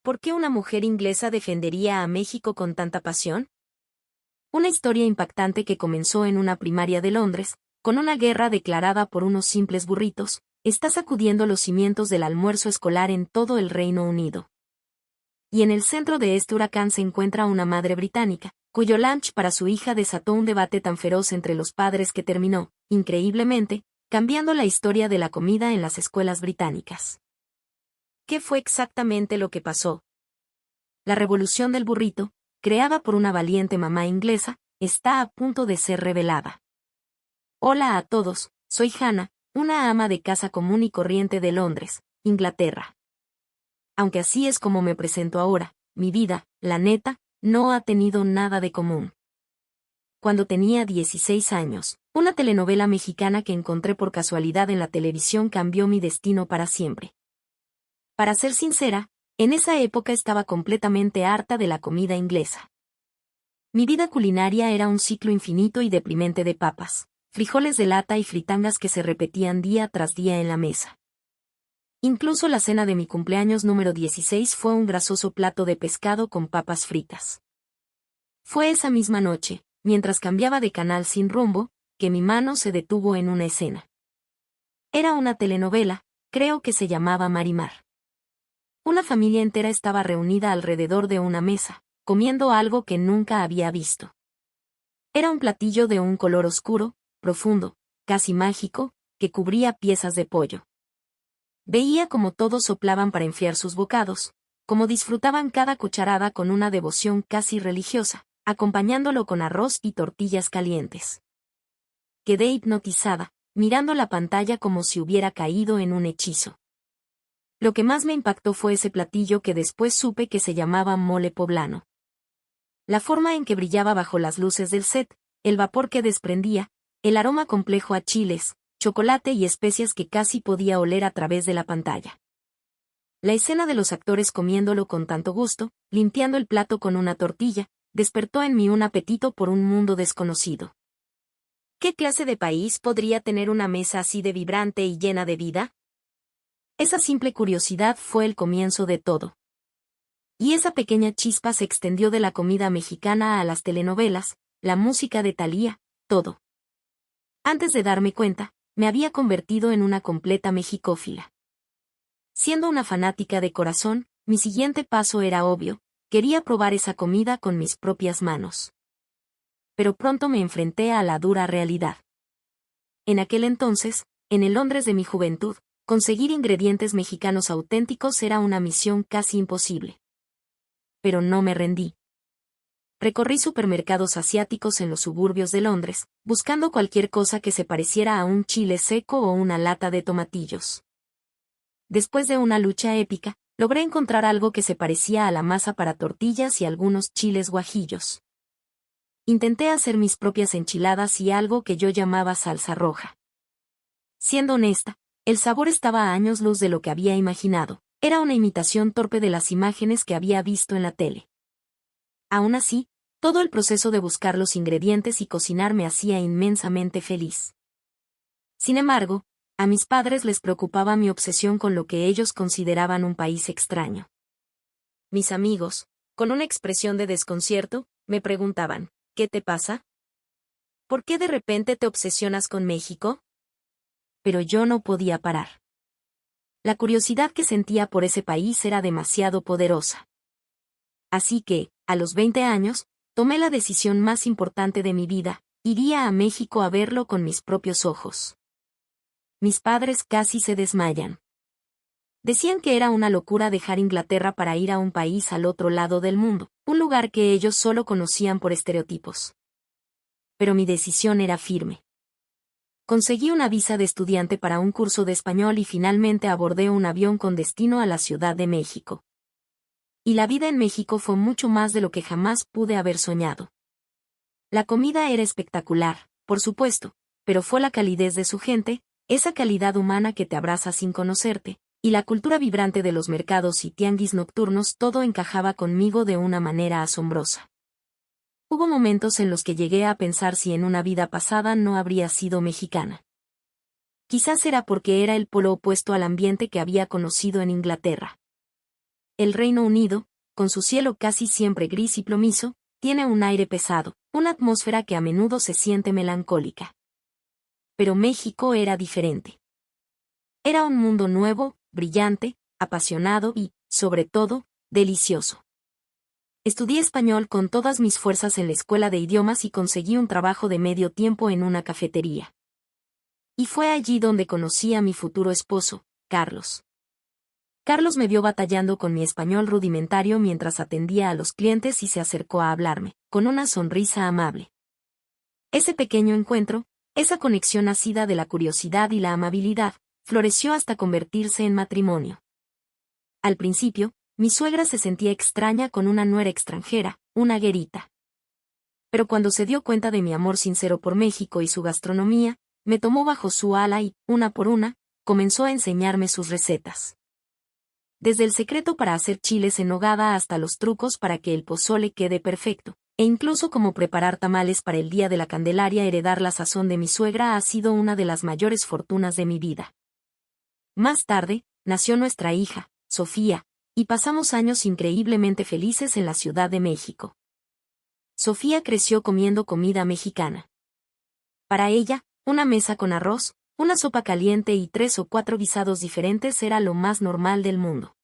¿Por qué una mujer inglesa defendería a México con tanta pasión? Una historia impactante que comenzó en una primaria de Londres, con una guerra declarada por unos simples burritos, está sacudiendo los cimientos del almuerzo escolar en todo el Reino Unido. Y en el centro de este huracán se encuentra una madre británica, cuyo lunch para su hija desató un debate tan feroz entre los padres que terminó, increíblemente, cambiando la historia de la comida en las escuelas británicas. ¿Qué fue exactamente lo que pasó? La revolución del burrito, creada por una valiente mamá inglesa, está a punto de ser revelada. Hola a todos, soy Hannah, una ama de casa común y corriente de Londres, Inglaterra. Aunque así es como me presento ahora, mi vida, la neta, no ha tenido nada de común. Cuando tenía 16 años, una telenovela mexicana que encontré por casualidad en la televisión cambió mi destino para siempre. Para ser sincera, en esa época estaba completamente harta de la comida inglesa. Mi vida culinaria era un ciclo infinito y deprimente de papas, frijoles de lata y fritangas que se repetían día tras día en la mesa. Incluso la cena de mi cumpleaños número 16 fue un grasoso plato de pescado con papas fritas. Fue esa misma noche, mientras cambiaba de canal sin rumbo, que mi mano se detuvo en una escena. Era una telenovela, creo que se llamaba Marimar. Una familia entera estaba reunida alrededor de una mesa, comiendo algo que nunca había visto. Era un platillo de un color oscuro, profundo, casi mágico, que cubría piezas de pollo. Veía cómo todos soplaban para enfriar sus bocados, cómo disfrutaban cada cucharada con una devoción casi religiosa, acompañándolo con arroz y tortillas calientes. Quedé hipnotizada, mirando la pantalla como si hubiera caído en un hechizo. Lo que más me impactó fue ese platillo que después supe que se llamaba mole poblano. La forma en que brillaba bajo las luces del set, el vapor que desprendía, el aroma complejo a chiles, chocolate y especias que casi podía oler a través de la pantalla. La escena de los actores comiéndolo con tanto gusto, limpiando el plato con una tortilla, despertó en mí un apetito por un mundo desconocido. ¿Qué clase de país podría tener una mesa así de vibrante y llena de vida? Esa simple curiosidad fue el comienzo de todo. Y esa pequeña chispa se extendió de la comida mexicana a las telenovelas, la música de Thalía, todo. Antes de darme cuenta, me había convertido en una completa mexicófila. Siendo una fanática de corazón, mi siguiente paso era obvio, quería probar esa comida con mis propias manos. Pero pronto me enfrenté a la dura realidad. En aquel entonces, en el Londres de mi juventud, conseguir ingredientes mexicanos auténticos era una misión casi imposible. Pero no me rendí. Recorrí supermercados asiáticos en los suburbios de Londres, buscando cualquier cosa que se pareciera a un chile seco o una lata de tomatillos. Después de una lucha épica, logré encontrar algo que se parecía a la masa para tortillas y algunos chiles guajillos. Intenté hacer mis propias enchiladas y algo que yo llamaba salsa roja. Siendo honesta, el sabor estaba a años luz de lo que había imaginado, era una imitación torpe de las imágenes que había visto en la tele. Aún así, todo el proceso de buscar los ingredientes y cocinar me hacía inmensamente feliz. Sin embargo, a mis padres les preocupaba mi obsesión con lo que ellos consideraban un país extraño. Mis amigos, con una expresión de desconcierto, me preguntaban, ¿qué te pasa? ¿Por qué de repente te obsesionas con México? Pero yo no podía parar. La curiosidad que sentía por ese país era demasiado poderosa. Así que, a los 20 años, tomé la decisión más importante de mi vida, iría a México a verlo con mis propios ojos. Mis padres casi se desmayan. Decían que era una locura dejar Inglaterra para ir a un país al otro lado del mundo, un lugar que ellos solo conocían por estereotipos. Pero mi decisión era firme. Conseguí una visa de estudiante para un curso de español y finalmente abordé un avión con destino a la Ciudad de México. Y la vida en México fue mucho más de lo que jamás pude haber soñado. La comida era espectacular, por supuesto, pero fue la calidez de su gente, esa calidad humana que te abraza sin conocerte, y la cultura vibrante de los mercados y tianguis nocturnos, todo encajaba conmigo de una manera asombrosa. Hubo momentos en los que llegué a pensar si en una vida pasada no habría sido mexicana. Quizás era porque era el polo opuesto al ambiente que había conocido en Inglaterra. El Reino Unido, con su cielo casi siempre gris y plomizo, tiene un aire pesado, una atmósfera que a menudo se siente melancólica. Pero México era diferente. Era un mundo nuevo, brillante, apasionado y, sobre todo, delicioso. Estudié español con todas mis fuerzas en la escuela de idiomas y conseguí un trabajo de medio tiempo en una cafetería. Y fue allí donde conocí a mi futuro esposo, Carlos. Carlos me vio batallando con mi español rudimentario mientras atendía a los clientes y se acercó a hablarme, con una sonrisa amable. Ese pequeño encuentro, esa conexión nacida de la curiosidad y la amabilidad, floreció hasta convertirse en matrimonio. Al principio, mi suegra se sentía extraña con una nuera extranjera, una guerita. Pero cuando se dio cuenta de mi amor sincero por México y su gastronomía, me tomó bajo su ala y, una por una, comenzó a enseñarme sus recetas. Desde el secreto para hacer chiles en nogada hasta los trucos para que el pozole quede perfecto, e incluso cómo preparar tamales para el Día de la Candelaria. Heredar la sazón de mi suegra ha sido una de las mayores fortunas de mi vida. Más tarde, nació nuestra hija, Sofía, y pasamos años increíblemente felices en la Ciudad de México. Sofía creció comiendo comida mexicana. Para ella, una mesa con arroz, una sopa caliente y 3 o 4 guisados diferentes era lo más normal del mundo.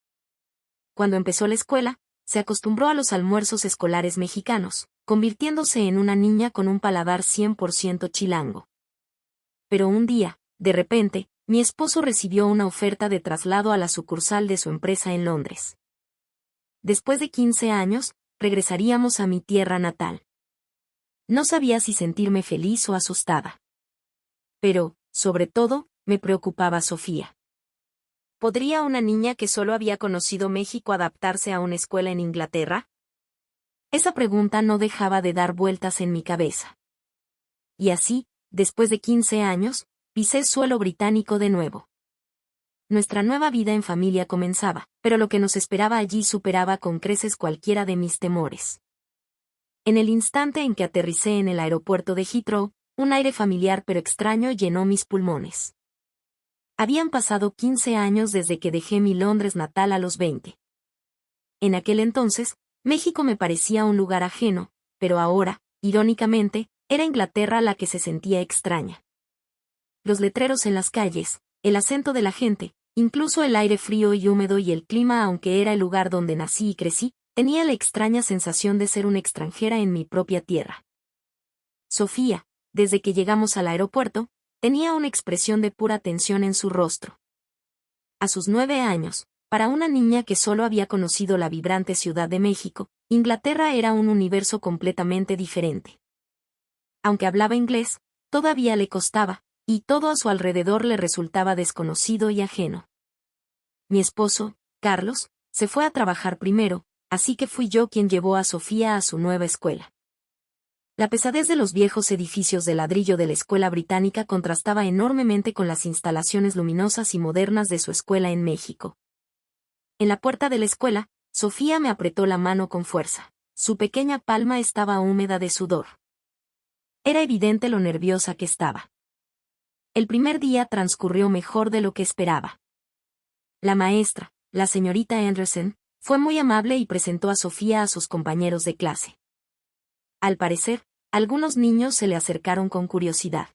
Cuando empezó la escuela, se acostumbró a los almuerzos escolares mexicanos, convirtiéndose en una niña con un paladar 100% chilango. Pero un día, de repente, mi esposo recibió una oferta de traslado a la sucursal de su empresa en Londres. Después de 15 años, regresaríamos a mi tierra natal. No sabía si sentirme feliz o asustada. Pero, sobre todo, me preocupaba Sofía. ¿Podría una niña que solo había conocido México adaptarse a una escuela en Inglaterra? Esa pregunta no dejaba de dar vueltas en mi cabeza. Y así, después de 15 años, pisé suelo británico de nuevo. Nuestra nueva vida en familia comenzaba, pero lo que nos esperaba allí superaba con creces cualquiera de mis temores. En el instante en que aterricé en el aeropuerto de Heathrow, un aire familiar pero extraño llenó mis pulmones. Habían pasado 15 años desde que dejé mi Londres natal a los 20. En aquel entonces, México me parecía un lugar ajeno, pero ahora, irónicamente, era Inglaterra la que se sentía extraña. Los letreros en las calles, el acento de la gente, incluso el aire frío y húmedo y el clima, aunque era el lugar donde nací y crecí, tenía la extraña sensación de ser una extranjera en mi propia tierra. Sofía, desde que llegamos al aeropuerto, tenía una expresión de pura tensión en su rostro. A sus 9 años, para una niña que solo había conocido la vibrante Ciudad de México, Inglaterra era un universo completamente diferente. Aunque hablaba inglés, todavía le costaba, y todo a su alrededor le resultaba desconocido y ajeno. Mi esposo, Carlos, se fue a trabajar primero, así que fui yo quien llevó a Sofía a su nueva escuela. La pesadez de los viejos edificios de ladrillo de la escuela británica contrastaba enormemente con las instalaciones luminosas y modernas de su escuela en México. En la puerta de la escuela, Sofía me apretó la mano con fuerza. Su pequeña palma estaba húmeda de sudor. Era evidente lo nerviosa que estaba. El primer día transcurrió mejor de lo que esperaba. La maestra, la señorita Anderson, fue muy amable y presentó a Sofía a sus compañeros de clase. Al parecer, algunos niños se le acercaron con curiosidad.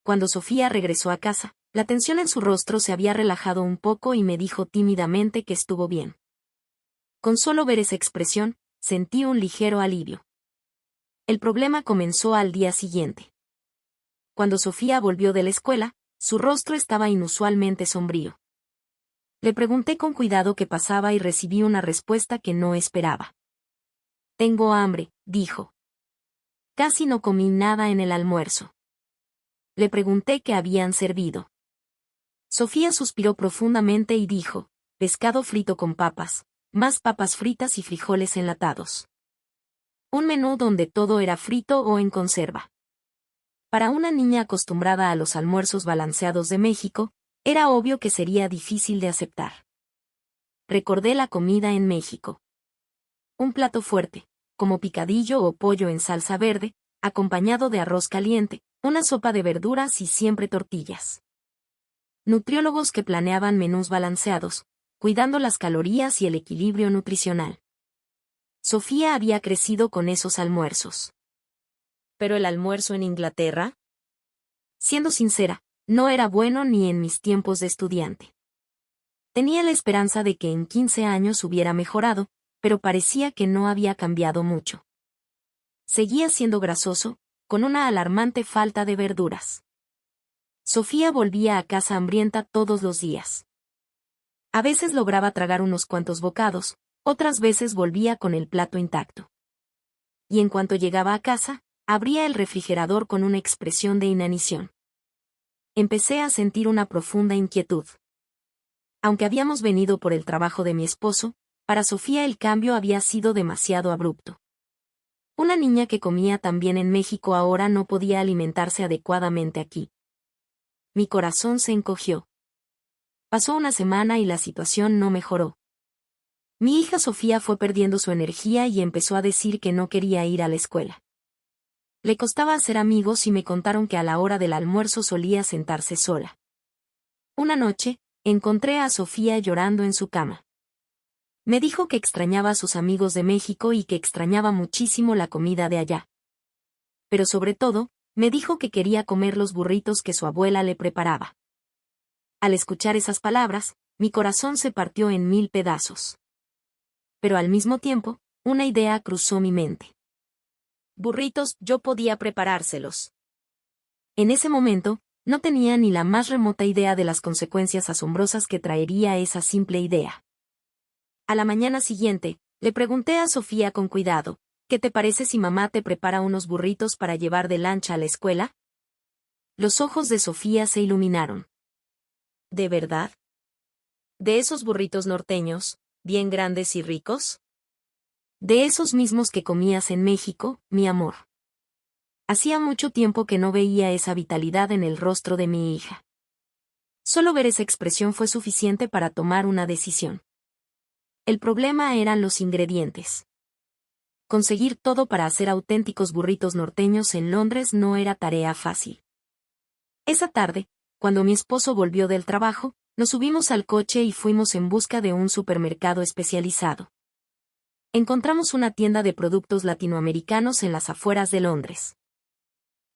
Cuando Sofía regresó a casa, la tensión en su rostro se había relajado un poco y me dijo tímidamente que estuvo bien. Con solo ver esa expresión, sentí un ligero alivio. El problema comenzó al día siguiente. Cuando Sofía volvió de la escuela, su rostro estaba inusualmente sombrío. Le pregunté con cuidado qué pasaba y recibí una respuesta que no esperaba. «Tengo hambre», dijo. Casi no comí nada en el almuerzo. Le pregunté qué habían servido. Sofía suspiró profundamente y dijo, «Pescado frito con papas, más papas fritas y frijoles enlatados». Un menú donde todo era frito o en conserva. Para una niña acostumbrada a los almuerzos balanceados de México, era obvio que sería difícil de aceptar. Recordé la comida en México. Un plato fuerte, como picadillo o pollo en salsa verde, acompañado de arroz caliente, una sopa de verduras y siempre tortillas. Nutriólogos que planeaban menús balanceados, cuidando las calorías y el equilibrio nutricional. Sofía había crecido con esos almuerzos. ¿Pero el almuerzo en Inglaterra? Siendo sincera, no era bueno ni en mis tiempos de estudiante. Tenía la esperanza de que en 15 años hubiera mejorado, pero parecía que no había cambiado mucho. Seguía siendo grasoso, con una alarmante falta de verduras. Sofía volvía a casa hambrienta todos los días. A veces lograba tragar unos cuantos bocados, otras veces volvía con el plato intacto. Y en cuanto llegaba a casa, abría el refrigerador con una expresión de inanición. Empecé a sentir una profunda inquietud. Aunque habíamos venido por el trabajo de mi esposo, para Sofía el cambio había sido demasiado abrupto. Una niña que comía tan bien en México ahora no podía alimentarse adecuadamente aquí. Mi corazón se encogió. Pasó una semana y la situación no mejoró. Mi hija Sofía fue perdiendo su energía y empezó a decir que no quería ir a la escuela. Le costaba hacer amigos y me contaron que a la hora del almuerzo solía sentarse sola. Una noche, encontré a Sofía llorando en su cama. Me dijo que extrañaba a sus amigos de México y que extrañaba muchísimo la comida de allá. Pero sobre todo, me dijo que quería comer los burritos que su abuela le preparaba. Al escuchar esas palabras, mi corazón se partió en 1000 pedazos. Pero al mismo tiempo, una idea cruzó mi mente. Burritos, yo podía preparárselos. En ese momento, no tenía ni la más remota idea de las consecuencias asombrosas que traería esa simple idea. A la mañana siguiente, le pregunté a Sofía con cuidado, ¿qué te parece si mamá te prepara unos burritos para llevar de lancha a la escuela? Los ojos de Sofía se iluminaron. ¿De verdad? ¿De esos burritos norteños, bien grandes y ricos? De esos mismos que comías en México, mi amor. Hacía mucho tiempo que no veía esa vitalidad en el rostro de mi hija. Solo ver esa expresión fue suficiente para tomar una decisión. El problema eran los ingredientes. Conseguir todo para hacer auténticos burritos norteños en Londres no era tarea fácil. Esa tarde, cuando mi esposo volvió del trabajo, nos subimos al coche y fuimos en busca de un supermercado especializado. Encontramos una tienda de productos latinoamericanos en las afueras de Londres.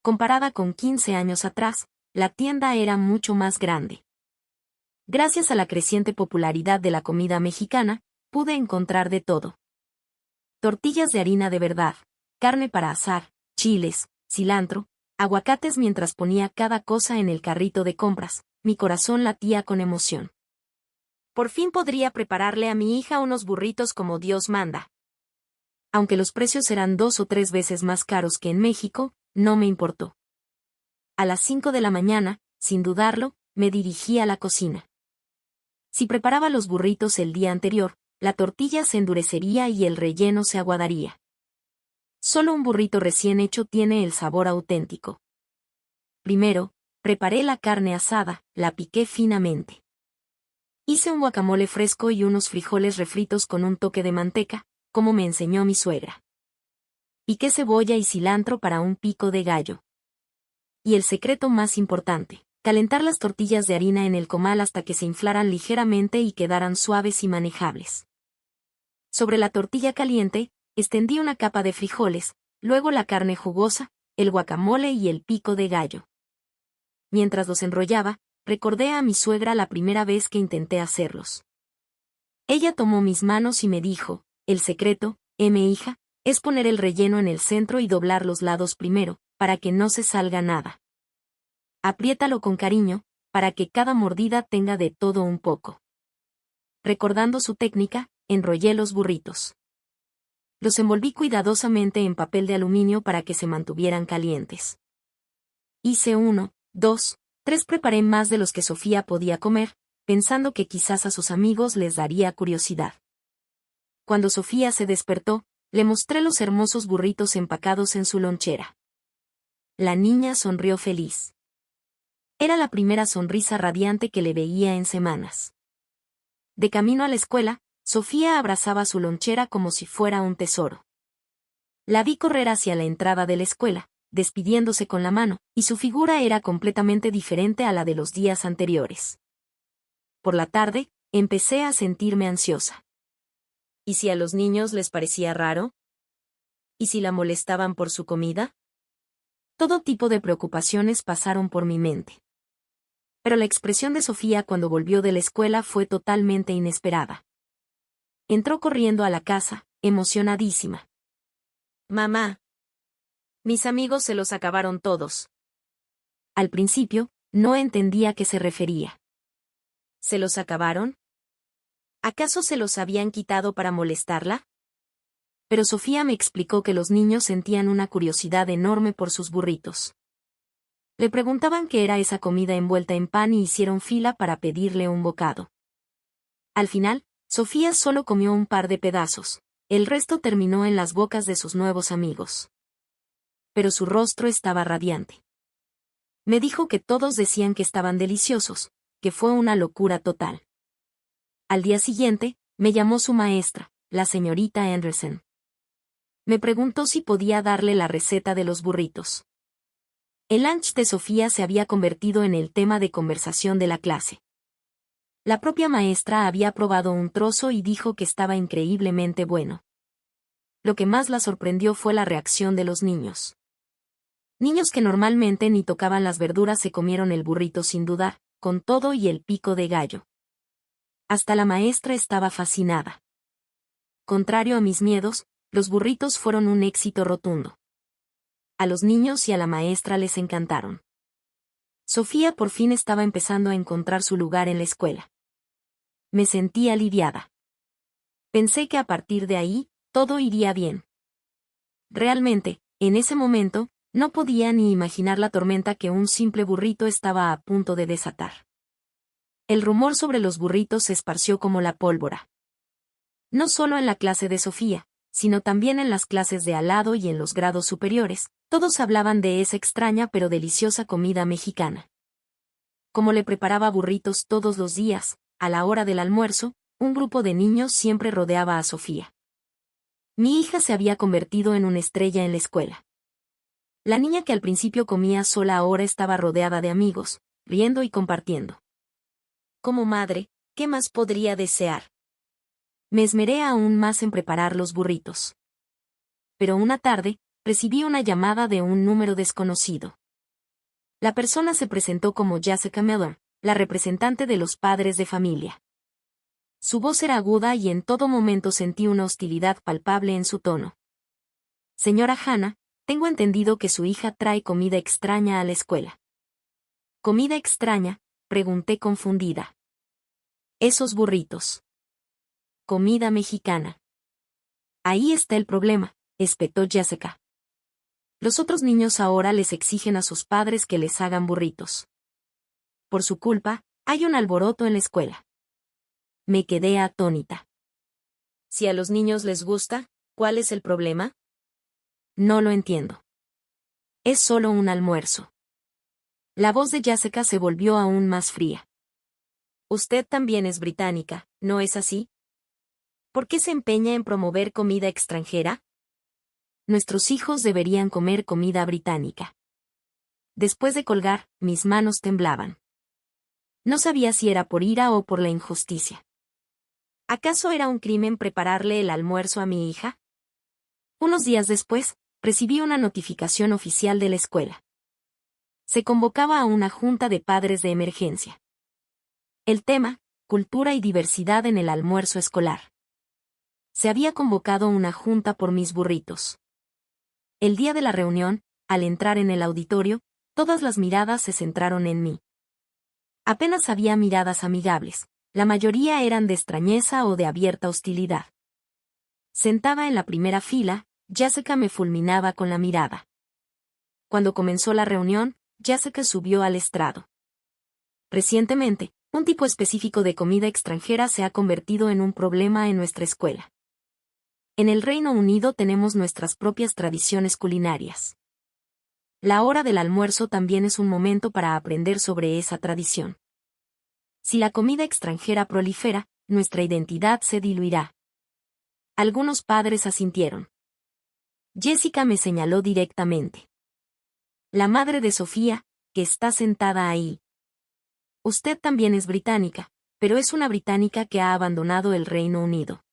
Comparada con 15 años atrás, la tienda era mucho más grande. Gracias a la creciente popularidad de la comida mexicana, pude encontrar de todo. Tortillas de harina de verdad, carne para asar, chiles, cilantro, aguacates. Mientras ponía cada cosa en el carrito de compras, mi corazón latía con emoción. Por fin podría prepararle a mi hija unos burritos como Dios manda. Aunque los precios eran 2 o 3 veces más caros que en México, no me importó. A las 5 de la mañana, sin dudarlo, me dirigí a la cocina. Si preparaba los burritos el día anterior, la tortilla se endurecería y el relleno se aguadaría. Solo un burrito recién hecho tiene el sabor auténtico. Primero, preparé la carne asada, la piqué finamente. Hice un guacamole fresco y unos frijoles refritos con un toque de manteca, como me enseñó mi suegra. Piqué cebolla y cilantro para un pico de gallo. Y el secreto más importante, calentar las tortillas de harina en el comal hasta que se inflaran ligeramente y quedaran suaves y manejables. Sobre la tortilla caliente, extendí una capa de frijoles, luego la carne jugosa, el guacamole y el pico de gallo. Mientras los enrollaba, recordé a mi suegra la primera vez que intenté hacerlos. Ella tomó mis manos y me dijo, el secreto, hija, es poner el relleno en el centro y doblar los lados primero, para que no se salga nada. Apriétalo con cariño, para que cada mordida tenga de todo un poco. Recordando su técnica, enrollé los burritos. Los envolví cuidadosamente en papel de aluminio para que se mantuvieran calientes. Hice 1, 2, 3. Preparé más de los que Sofía podía comer, pensando que quizás a sus amigos les daría curiosidad. Cuando Sofía se despertó, le mostré los hermosos burritos empacados en su lonchera. La niña sonrió feliz. Era la primera sonrisa radiante que le veía en semanas. De camino a la escuela, Sofía abrazaba su lonchera como si fuera un tesoro. La vi correr hacia la entrada de la escuela, despidiéndose con la mano, y su figura era completamente diferente a la de los días anteriores. Por la tarde, Empecé a sentirme ansiosa. ¿Y si a los niños les parecía raro? ¿Y si la molestaban por su comida? Todo tipo de preocupaciones pasaron por mi mente. Pero la expresión de Sofía cuando volvió de la escuela fue totalmente inesperada. Entró corriendo a la casa, emocionadísima. Mamá. Mis amigos se los acabaron todos. Al principio, no entendía a qué se refería. ¿Se los acabaron? ¿Acaso se los habían quitado para molestarla? Pero Sofía me explicó que los niños sentían una curiosidad enorme por sus burritos. Le preguntaban qué era esa comida envuelta en pan y hicieron fila para pedirle un bocado. Al final, Sofía solo comió un par de pedazos, el resto terminó en las bocas de sus nuevos amigos. Pero su rostro estaba radiante. Me dijo que todos decían que estaban deliciosos, que fue una locura total. Al día siguiente, me llamó su maestra, la señorita Anderson. Me preguntó si podía darle la receta de los burritos. El lunch de Sofía se había convertido en el tema de conversación de la clase. La propia maestra había probado un trozo y dijo que estaba increíblemente bueno. Lo que más la sorprendió fue la reacción de los niños. Niños que normalmente ni tocaban las verduras se comieron el burrito sin dudar, con todo y el pico de gallo. Hasta la maestra estaba fascinada. Contrario a mis miedos, los burritos fueron un éxito rotundo. A los niños y a la maestra les encantaron. Sofía por fin estaba empezando a encontrar su lugar en la escuela. Me sentí aliviada. Pensé que a partir de ahí, todo iría bien. Realmente, en ese momento, no podía ni imaginar la tormenta que un simple burrito estaba a punto de desatar. El rumor sobre los burritos se esparció como la pólvora. No solo en la clase de Sofía, sino también en las clases de al lado y en los grados superiores, todos hablaban de esa extraña pero deliciosa comida mexicana. Como le preparaba burritos todos los días, a la hora del almuerzo, un grupo de niños siempre rodeaba a Sofía. Mi hija se había convertido en una estrella en la escuela. La niña que al principio comía sola ahora estaba rodeada de amigos, riendo y compartiendo. Como madre, ¿qué más podría desear? Me esmeré aún más en preparar los burritos. Pero una tarde, recibí una llamada de un número desconocido. La persona se presentó como Jessica Miller, la representante de los padres de familia. Su voz era aguda y en todo momento sentí una hostilidad palpable en su tono. Señora Hannah, tengo entendido que su hija trae comida extraña a la escuela. ¿Comida extraña?, pregunté confundida. Esos burritos. Comida mexicana. Ahí está el problema, espetó Jessica. Los otros niños ahora les exigen a sus padres que les hagan burritos. Por su culpa, hay un alboroto en la escuela. Me quedé atónita. Si a los niños les gusta, ¿cuál es el problema? No lo entiendo. Es solo un almuerzo. La voz de Jessica se volvió aún más fría. Usted también es británica, ¿no es así? ¿Por qué se empeña en promover comida extranjera? Nuestros hijos deberían comer comida británica. Después de colgar, mis manos temblaban. No sabía si era por ira o por la injusticia. ¿Acaso era un crimen prepararle el almuerzo a mi hija? Unos días después, recibí una notificación oficial de la escuela. Se convocaba a una junta de padres de emergencia. El tema, cultura y diversidad en el almuerzo escolar. Se había convocado una junta por mis burritos. El día de la reunión, al entrar en el auditorio, todas las miradas se centraron en mí. Apenas había miradas amigables, la mayoría eran de extrañeza o de abierta hostilidad. Sentada en la primera fila, Jessica me fulminaba con la mirada. Cuando comenzó la reunión, Jessica subió al estrado. Recientemente, un tipo específico de comida extranjera se ha convertido en un problema en nuestra escuela. En el Reino Unido tenemos nuestras propias tradiciones culinarias. La hora del almuerzo también es un momento para aprender sobre esa tradición. Si la comida extranjera prolifera, nuestra identidad se diluirá. Algunos padres asintieron. Jessica me señaló directamente. La madre de Sofía, que está sentada ahí. Usted también es británica, pero es una británica que ha abandonado el Reino Unido.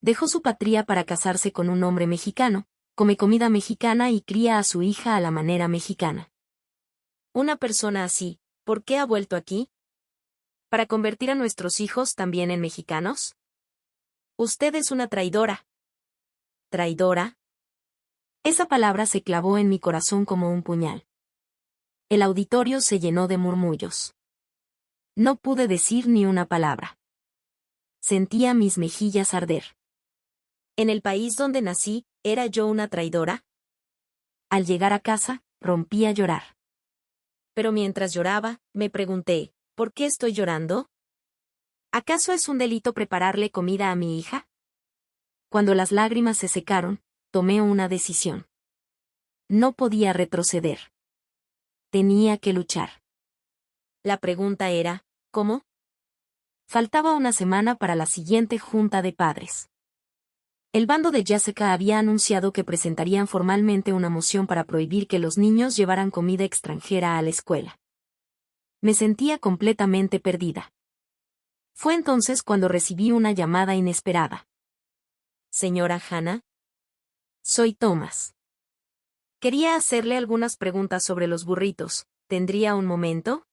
Dejó su patria para casarse con un hombre mexicano, come comida mexicana y cría a su hija a la manera mexicana. Una persona así, ¿por qué ha vuelto aquí? ¿Para convertir a nuestros hijos también en mexicanos? Usted es una traidora. ¿Traidora? Esa palabra se clavó en mi corazón como un puñal. El auditorio se llenó de murmullos. No pude decir ni una palabra. Sentía mis mejillas arder. ¿En el país donde nací, era yo una traidora? Al llegar a casa, rompí a llorar. Pero mientras lloraba, me pregunté, ¿por qué estoy llorando? ¿Acaso es un delito prepararle comida a mi hija? Cuando las lágrimas se secaron, tomé una decisión. No podía retroceder. Tenía que luchar. La pregunta era, ¿cómo? Faltaba una semana para la siguiente junta de padres. El bando de Jessica había anunciado que presentarían formalmente una moción para prohibir que los niños llevaran comida extranjera a la escuela. Me sentía completamente perdida. Fue entonces cuando recibí una llamada inesperada. Señora Hannah. Soy Thomas. Quería hacerle algunas preguntas sobre los burritos. ¿Tendría un momento?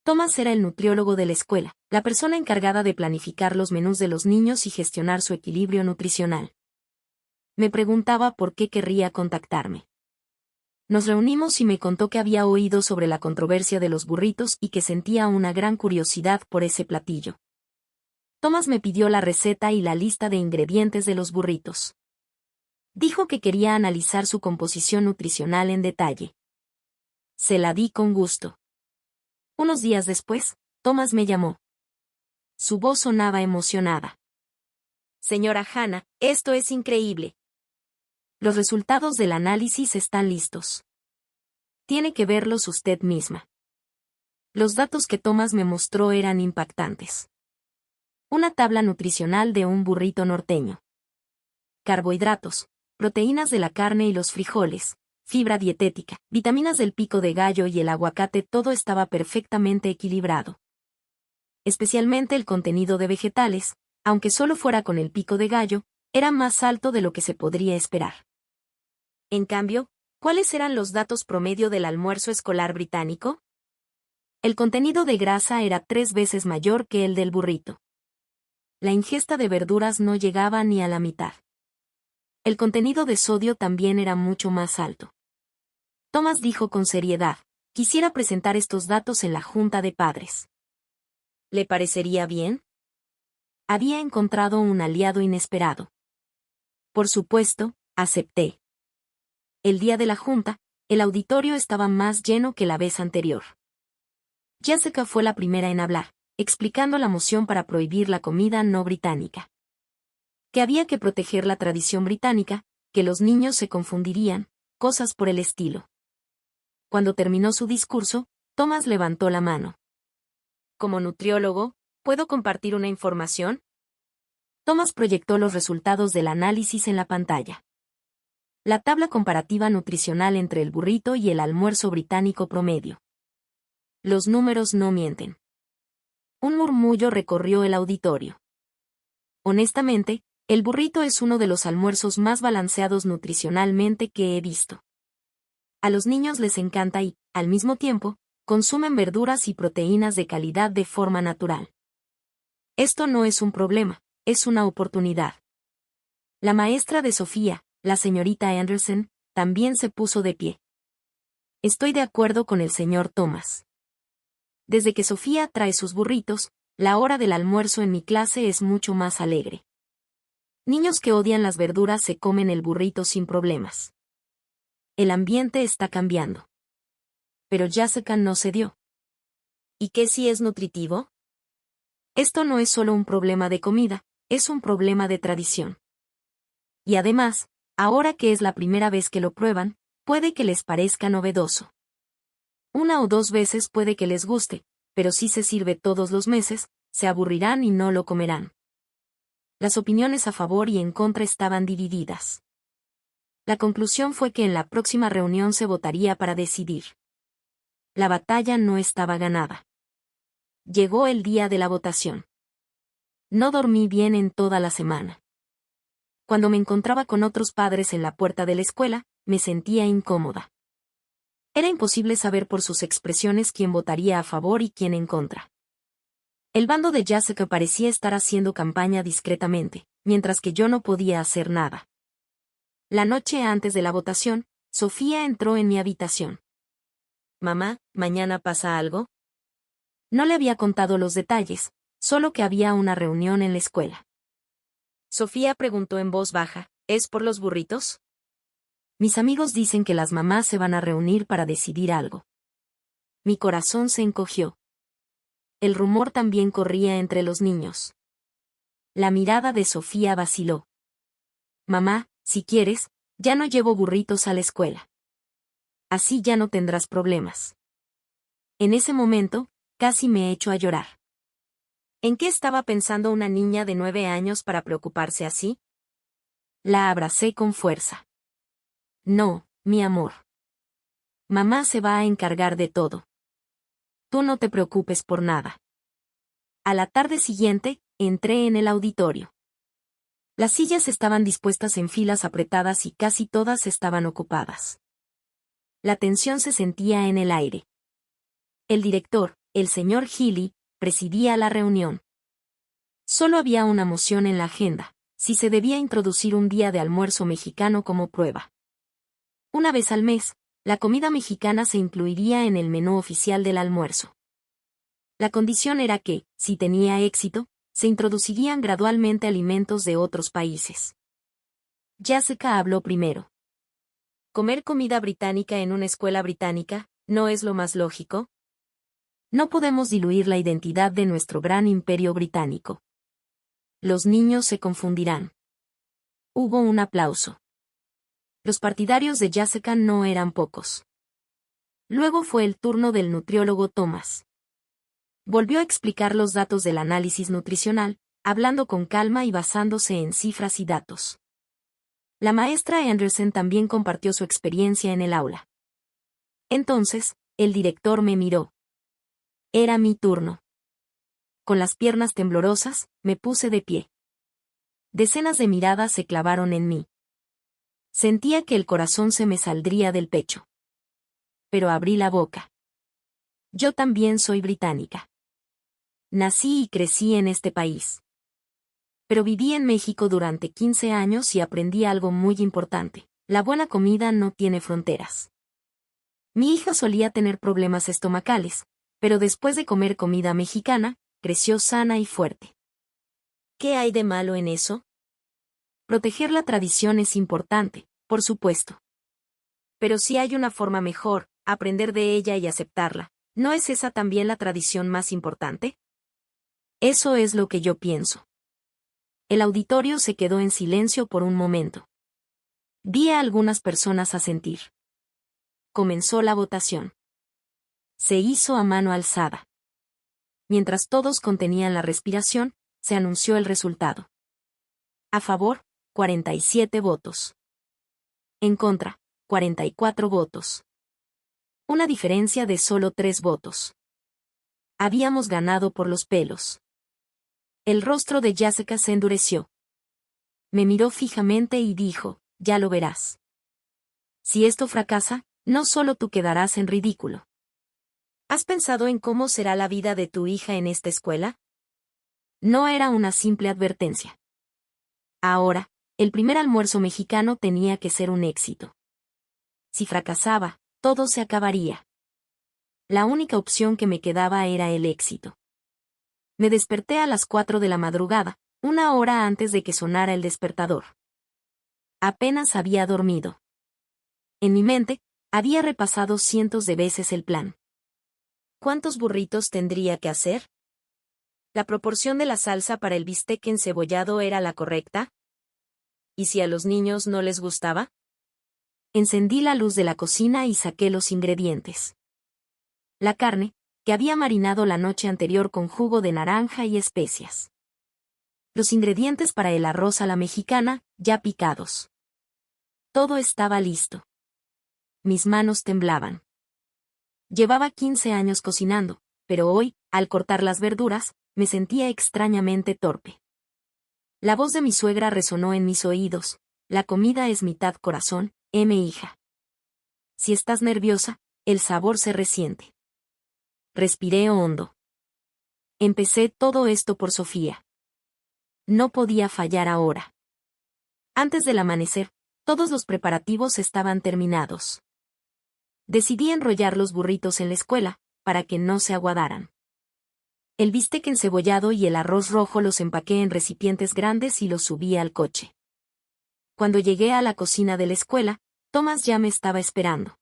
Thomas era el nutriólogo de la escuela, la persona encargada de planificar los menús de los niños y gestionar su equilibrio nutricional. Me preguntaba por qué querría contactarme. Nos reunimos y me contó que había oído sobre la controversia de los burritos y que sentía una gran curiosidad por ese platillo. Thomas me pidió la receta y la lista de ingredientes de los burritos. Dijo que quería analizar su composición nutricional en detalle. Se la di con gusto. Unos días después, Thomas me llamó. Su voz sonaba emocionada. Señora Hannah, esto es increíble. Los resultados del análisis están listos. Tiene que verlos usted misma. Los datos que Thomas me mostró eran impactantes. Una tabla nutricional de un burrito norteño. Carbohidratos, proteínas de la carne y los frijoles, fibra dietética, vitaminas del pico de gallo y el aguacate, todo estaba perfectamente equilibrado. Especialmente el contenido de vegetales, aunque solo fuera con el pico de gallo, era más alto de lo que se podría esperar. En cambio, ¿cuáles eran los datos promedio del almuerzo escolar británico? El contenido de grasa era 3 veces mayor que el del burrito. La ingesta de verduras no llegaba ni a la mitad. El contenido de sodio también era mucho más alto. Thomas dijo con seriedad, quisiera presentar estos datos en la junta de padres. ¿Le parecería bien? Había encontrado un aliado inesperado. Por supuesto, acepté. El día de la junta, el auditorio estaba más lleno que la vez anterior. Jessica fue la primera en hablar, explicando la moción para prohibir la comida no británica. Que había que proteger la tradición británica, que los niños se confundirían, cosas por el estilo. Cuando terminó su discurso, Thomas levantó la mano. Como nutriólogo, ¿puedo compartir una información? Thomas proyectó los resultados del análisis en la pantalla. La tabla comparativa nutricional entre el burrito y el almuerzo británico promedio. Los números no mienten. Un murmullo recorrió el auditorio. Honestamente, el burrito es uno de los almuerzos más balanceados nutricionalmente que he visto. A los niños les encanta y, al mismo tiempo, consumen verduras y proteínas de calidad de forma natural. Esto no es un problema, es una oportunidad. La maestra de Sofía, la señorita Anderson, también se puso de pie. Estoy de acuerdo con el señor Thomas. Desde que Sofía trae sus burritos, la hora del almuerzo en mi clase es mucho más alegre. Niños que odian las verduras se comen el burrito sin problemas. El ambiente está cambiando. Pero Jessica no cedió. ¿Y qué si es nutritivo? Esto no es solo un problema de comida, es un problema de tradición. Y además, ahora que es la primera vez que lo prueban, puede que les parezca novedoso. 1 o 2 veces puede que les guste, pero si se sirve todos los meses, se aburrirán y no lo comerán. Las opiniones a favor y en contra estaban divididas. La conclusión fue que en la próxima reunión se votaría para decidir. La batalla no estaba ganada. llegó el día de la votación. No dormí bien en toda la semana. Cuando me encontraba con otros padres en la puerta de la escuela, me sentía incómoda. Era imposible saber por sus expresiones quién votaría a favor y quién en contra. El bando de Jessica parecía estar haciendo campaña discretamente, mientras que yo no podía hacer nada. La noche antes de la votación, Sofía entró en mi habitación. «Mamá, ¿mañana pasa algo?» No le había contado los detalles, solo que había una reunión en la escuela. Sofía preguntó en voz baja, ¿es por los burritos? Mis amigos dicen que las mamás se van a reunir para decidir algo. Mi corazón se encogió. El rumor también corría entre los niños. La mirada de Sofía vaciló. Mamá, si quieres, ya no llevo burritos a la escuela. Así ya no tendrás problemas. En ese momento, casi me echo a llorar. ¿En qué estaba pensando una niña de 9 años para preocuparse así? La abracé con fuerza. No, mi amor. Mamá se va a encargar de todo. Tú no te preocupes por nada. A la tarde siguiente, entré en el auditorio. Las sillas estaban dispuestas en filas apretadas y casi todas estaban ocupadas. La tensión se sentía en el aire. El director, el señor Healy, presidía la reunión. Solo había una moción en la agenda, si se debía introducir un día de almuerzo mexicano como prueba. Una vez al mes, la comida mexicana se incluiría en el menú oficial del almuerzo. La condición era que, si tenía éxito, se introducirían gradualmente alimentos de otros países. Jessica habló primero. ¿Comer comida británica en una escuela británica no es lo más lógico? No podemos diluir la identidad de nuestro gran imperio británico. Los niños se confundirán. Hubo un aplauso. Los partidarios de Jessica no eran pocos. Luego fue el turno del nutriólogo Thomas. Volvió a explicar los datos del análisis nutricional, hablando con calma y basándose en cifras y datos. La maestra Anderson también compartió su experiencia en el aula. Entonces, el director me miró. Era mi turno. Con las piernas temblorosas, me puse de pie. Decenas de miradas se clavaron en mí. Sentía que el corazón se me saldría del pecho. Pero abrí la boca. Yo también soy británica. Nací y crecí en este país. Pero viví en México durante 15 años y aprendí algo muy importante. La buena comida no tiene fronteras. Mi hija solía tener problemas estomacales, pero después de comer comida mexicana, creció sana y fuerte. ¿Qué hay de malo en eso? Proteger la tradición es importante, por supuesto. Pero si hay una forma mejor, aprender de ella y aceptarla, ¿no es esa también la tradición más importante? Eso es lo que yo pienso. El auditorio se quedó en silencio por un momento. Vi a algunas personas asentir. Comenzó la votación. Se hizo a mano alzada. Mientras todos contenían la respiración, se anunció el resultado. A favor, 47 votos. En contra, 44 votos. Una diferencia de solo 3 votos. Habíamos ganado por los pelos. El rostro de Jessica se endureció. Me miró fijamente y dijo, ya lo verás. Si esto fracasa, no solo tú quedarás en ridículo. ¿Has pensado en cómo será la vida de tu hija en esta escuela? No era una simple advertencia. Ahora, el primer almuerzo mexicano tenía que ser un éxito. Si fracasaba, todo se acabaría. La única opción que me quedaba era el éxito. Me desperté a las 4 de la madrugada, una hora antes de que sonara el despertador. Apenas había dormido. En mi mente, había repasado cientos de veces el plan. ¿Cuántos burritos tendría que hacer? ¿La proporción de la salsa para el bistec encebollado era la correcta? ¿Y si a los niños no les gustaba? Encendí la luz de la cocina y saqué los ingredientes. La carne, que había marinado la noche anterior con jugo de naranja y especias. Los ingredientes para el arroz a la mexicana, ya picados. Todo estaba listo. Mis manos temblaban. Llevaba 15 años cocinando, pero hoy, Al cortar las verduras, me sentía extrañamente torpe. La voz de mi suegra resonó en mis oídos: la comida es mitad corazón, hija. Si estás nerviosa, el sabor se resiente. Respiré hondo. Empecé todo esto por Sofía. No podía fallar ahora. Antes del amanecer, todos los preparativos estaban terminados. Decidí enrollar los burritos en la escuela, para que no se aguadaran. El bistec encebollado y el arroz rojo los empaqué en recipientes grandes y los subí al coche. Cuando llegué a la cocina de la escuela, Thomas ya me estaba esperando.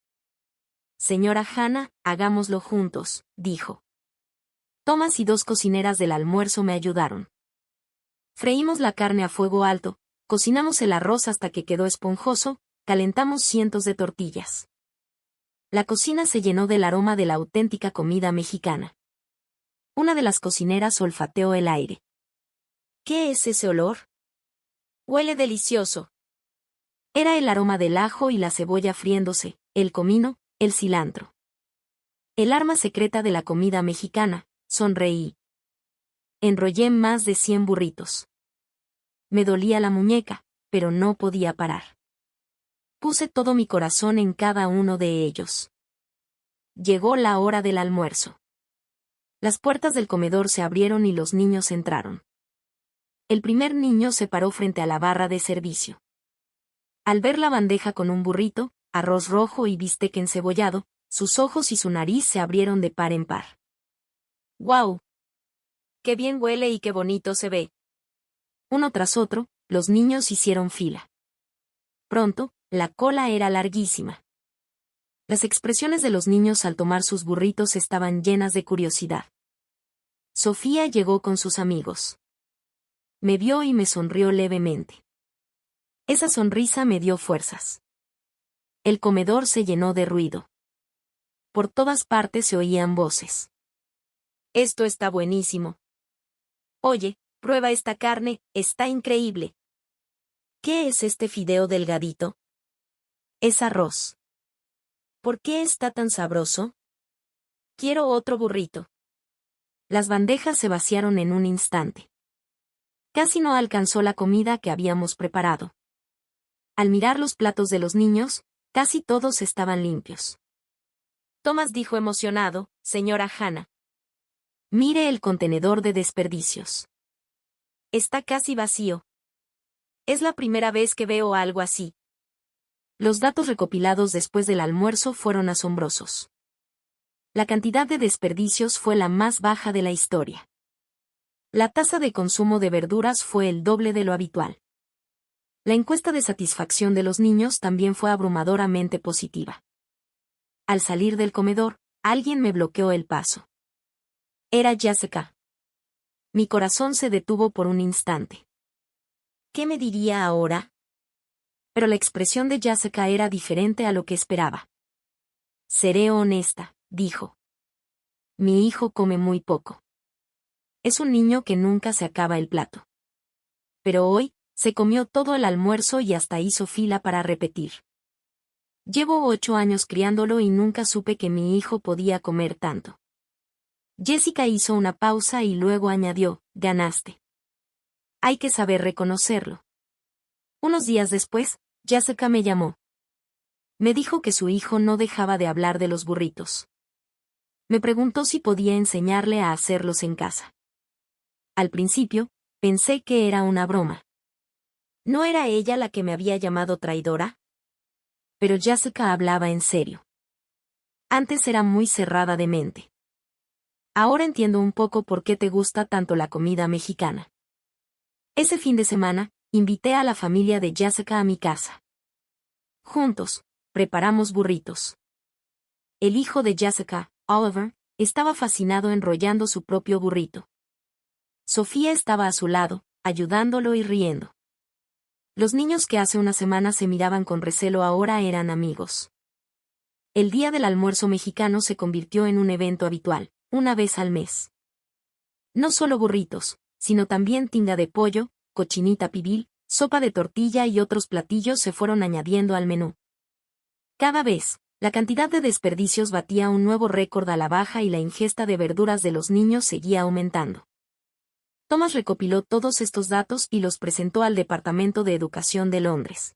Señora Hannah, hagámoslo juntos, dijo. Thomas y 2 cocineras del almuerzo me ayudaron. Freímos la carne a fuego alto, cocinamos el arroz hasta que quedó esponjoso, calentamos cientos de tortillas. La cocina se llenó del aroma de la auténtica comida mexicana. Una de las cocineras olfateó el aire. ¿Qué es ese olor? Huele delicioso. Era el aroma del ajo y la cebolla friéndose, el comino, el cilantro. El arma secreta de la comida mexicana, sonreí. Enrollé más de 100 burritos. Me dolía la muñeca, pero no podía parar. Puse todo mi corazón en cada uno de ellos. Llegó la hora del almuerzo. Las puertas del comedor se abrieron y los niños entraron. El primer niño se paró frente a la barra de servicio. Al ver la bandeja con un burrito, arroz rojo y bistec encebollado, sus ojos y su nariz se abrieron de par en par. ¡Guau! ¡Qué bien huele y qué bonito se ve! Uno tras otro, los niños hicieron fila. Pronto, la cola era larguísima. Las expresiones de los niños al tomar sus burritos estaban llenas de curiosidad. Sofía llegó con sus amigos. Me vio y me sonrió levemente. Esa sonrisa me dio fuerzas. El comedor se llenó de ruido. Por todas partes se oían voces. Esto está buenísimo. Oye, prueba esta carne, está increíble. ¿Qué es este fideo delgadito? Es arroz. ¿Por qué está tan sabroso? Quiero otro burrito. Las bandejas se vaciaron en un instante. Casi no alcanzó la comida que habíamos preparado. Al mirar los platos de los niños, casi todos estaban limpios. Thomas dijo emocionado: señora Hannah. Mire el contenedor de desperdicios. Está casi vacío. Es la primera vez que veo algo así. Los datos recopilados después del almuerzo fueron asombrosos. La cantidad de desperdicios fue la más baja de la historia. La tasa de consumo de verduras fue el doble de lo habitual. La encuesta de satisfacción de los niños también fue abrumadoramente positiva. Al salir del comedor, alguien me bloqueó el paso. Era Jessica. Mi corazón se detuvo por un instante. ¿Qué me diría ahora? Pero la expresión de Jessica era diferente a lo que esperaba. Seré honesta, dijo. Mi hijo come muy poco. Es un niño que nunca se acaba el plato. Pero hoy, se comió todo el almuerzo y hasta hizo fila para repetir. Llevo 8 años criándolo y nunca supe que mi hijo podía comer tanto. Jessica hizo una pausa y luego añadió: ganaste. Hay que saber reconocerlo. Unos días después, Jessica me llamó. Me dijo que su hijo no dejaba de hablar de los burritos. Me preguntó si podía enseñarle a hacerlos en casa. Al principio, pensé que era una broma. ¿No era ella la que me había llamado traidora? Pero Jessica hablaba en serio. Antes era muy cerrada de mente. Ahora entiendo un poco por qué te gusta tanto la comida mexicana. Ese fin de semana, invité a la familia de Jessica a mi casa. Juntos, preparamos burritos. El hijo de Jessica, Oliver, estaba fascinado enrollando su propio burrito. Sofía estaba a su lado, ayudándolo y riendo. Los niños que hace una semana se miraban con recelo ahora eran amigos. El día del almuerzo mexicano se convirtió en un evento habitual, una vez al mes. No solo burritos, sino también tinga de pollo, cochinita pibil, sopa de tortilla y otros platillos se fueron añadiendo al menú. Cada vez, La cantidad de desperdicios batía un nuevo récord a la baja y la ingesta de verduras de los niños seguía aumentando. Thomas recopiló todos estos datos y los presentó al Departamento de Educación de Londres.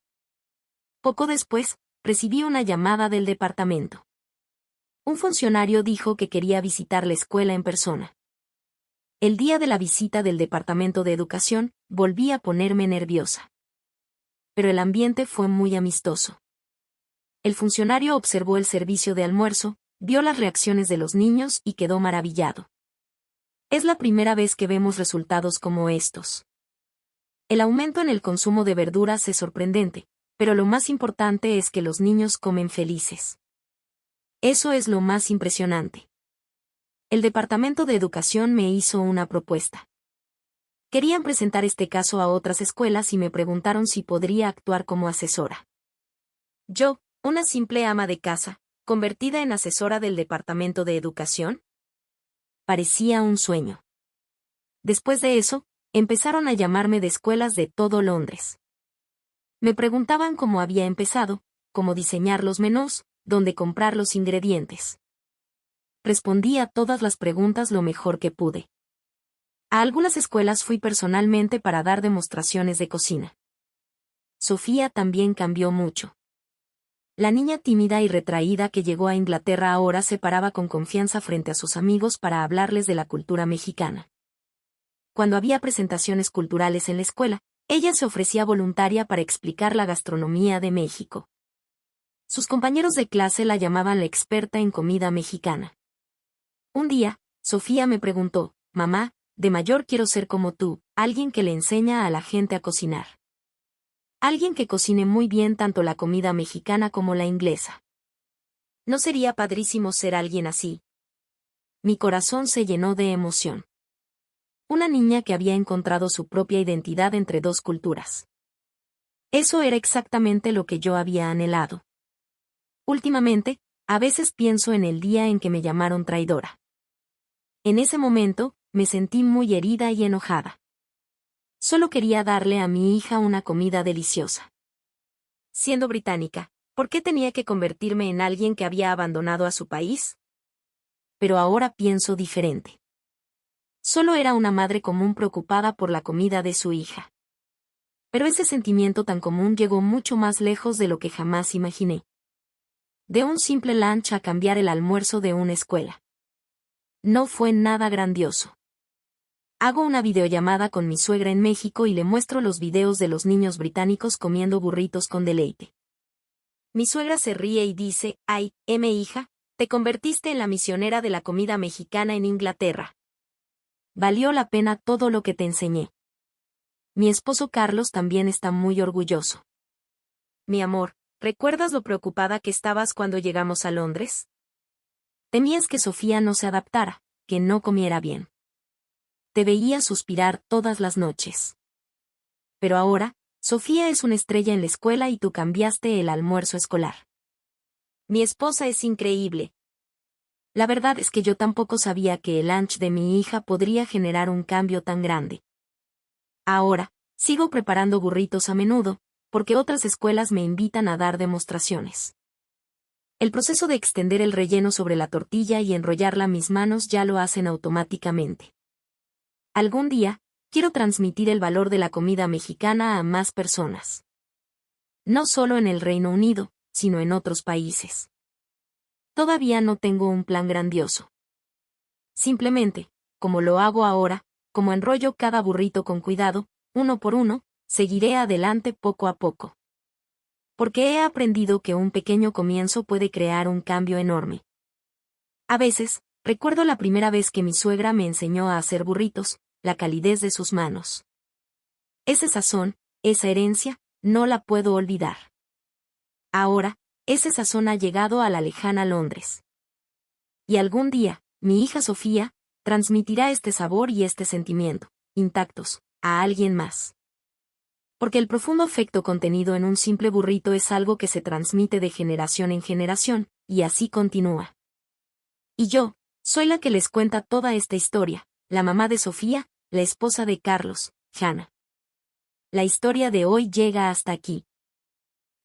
Poco después, recibí una llamada del departamento. Un funcionario dijo que quería visitar la escuela en persona. El día de la visita del Departamento de Educación, volví a ponerme nerviosa. Pero el ambiente fue muy amistoso. El funcionario observó el servicio de almuerzo, vio las reacciones de los niños y quedó maravillado. Es la primera vez que vemos resultados como estos. El aumento en el consumo de verduras es sorprendente, pero lo más importante es que los niños comen felices. Eso es lo más impresionante. El Departamento de Educación me hizo una propuesta. Querían presentar este caso a otras escuelas y me preguntaron si podría actuar como asesora. Yo, una simple ama de casa, convertida en asesora del Departamento de Educación. Parecía un sueño. Después de eso, empezaron a llamarme de escuelas de todo Londres. Me preguntaban cómo había empezado, cómo diseñar los menús, dónde comprar los ingredientes. Respondí a todas las preguntas lo mejor que pude. A algunas escuelas fui personalmente para dar demostraciones de cocina. Sofía también cambió mucho. La niña tímida y retraída que llegó a Inglaterra ahora se paraba con confianza frente a sus amigos para hablarles de la cultura mexicana. Cuando había presentaciones culturales en la escuela, ella se ofrecía voluntaria para explicar la gastronomía de México. Sus compañeros de clase la llamaban la experta en comida mexicana. Un día, Sofía me preguntó, «Mamá, de mayor quiero ser como tú, alguien que le enseña a la gente a cocinar. Alguien que cocine muy bien tanto la comida mexicana como la inglesa. ¿No sería padrísimo ser alguien así?» Mi corazón se llenó de emoción. Una niña que había encontrado su propia identidad entre dos culturas. Eso era exactamente lo que yo había anhelado. Últimamente, a veces pienso en el día en que me llamaron traidora. En ese momento, me sentí muy herida y enojada. Solo quería darle a mi hija una comida deliciosa. Siendo británica, ¿por qué tenía que convertirme en alguien que había abandonado a su país? Pero ahora pienso diferente. Solo era una madre común preocupada por la comida de su hija. Pero ese sentimiento tan común llegó mucho más lejos de lo que jamás imaginé. De un simple lunch a cambiar el almuerzo de una escuela. No fue nada grandioso. Hago una videollamada con mi suegra en México y le muestro los videos de los niños británicos comiendo burritos con deleite. Mi suegra se ríe y dice, «Ay, hija, te convertiste en la misionera de la comida mexicana en Inglaterra. Valió la pena todo lo que te enseñé». Mi esposo Carlos también está muy orgulloso. «Mi amor, ¿recuerdas lo preocupada que estabas cuando llegamos a Londres? Temías que Sofía no se adaptara, que no comiera bien. Te veía suspirar todas las noches. Pero ahora, Sofía es una estrella en la escuela y tú cambiaste el almuerzo escolar. Mi esposa es increíble. La verdad es que yo tampoco sabía que el lunch de mi hija podría generar un cambio tan grande. Ahora, sigo preparando burritos a menudo, porque otras escuelas me invitan a dar demostraciones. El proceso de extender el relleno sobre la tortilla y enrollarla a mis manos ya lo hacen automáticamente. Algún día, quiero transmitir el valor de la comida mexicana a más personas. No solo en el Reino Unido, sino en otros países. Todavía no tengo un plan grandioso. Simplemente, como lo hago ahora, como enrollo cada burrito con cuidado, uno por uno, seguiré adelante poco a poco. Porque he aprendido que un pequeño comienzo puede crear un cambio enorme. A veces, recuerdo la primera vez que mi suegra me enseñó a hacer burritos, la calidez de sus manos. Ese sazón, esa herencia, no la puedo olvidar. Ahora, ese sazón ha llegado a la lejana Londres. Y algún día, mi hija Sofía, transmitirá este sabor y este sentimiento, intactos, a alguien más. Porque el profundo afecto contenido en un simple burrito es algo que se transmite de generación en generación, y así continúa. Y yo, soy la que les cuenta toda esta historia, la mamá de Sofía, la esposa de Carlos, Hannah. La historia de hoy llega hasta aquí.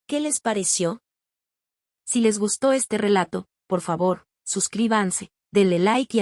¿Qué les pareció? Si les gustó este relato, por favor, suscríbanse, denle like y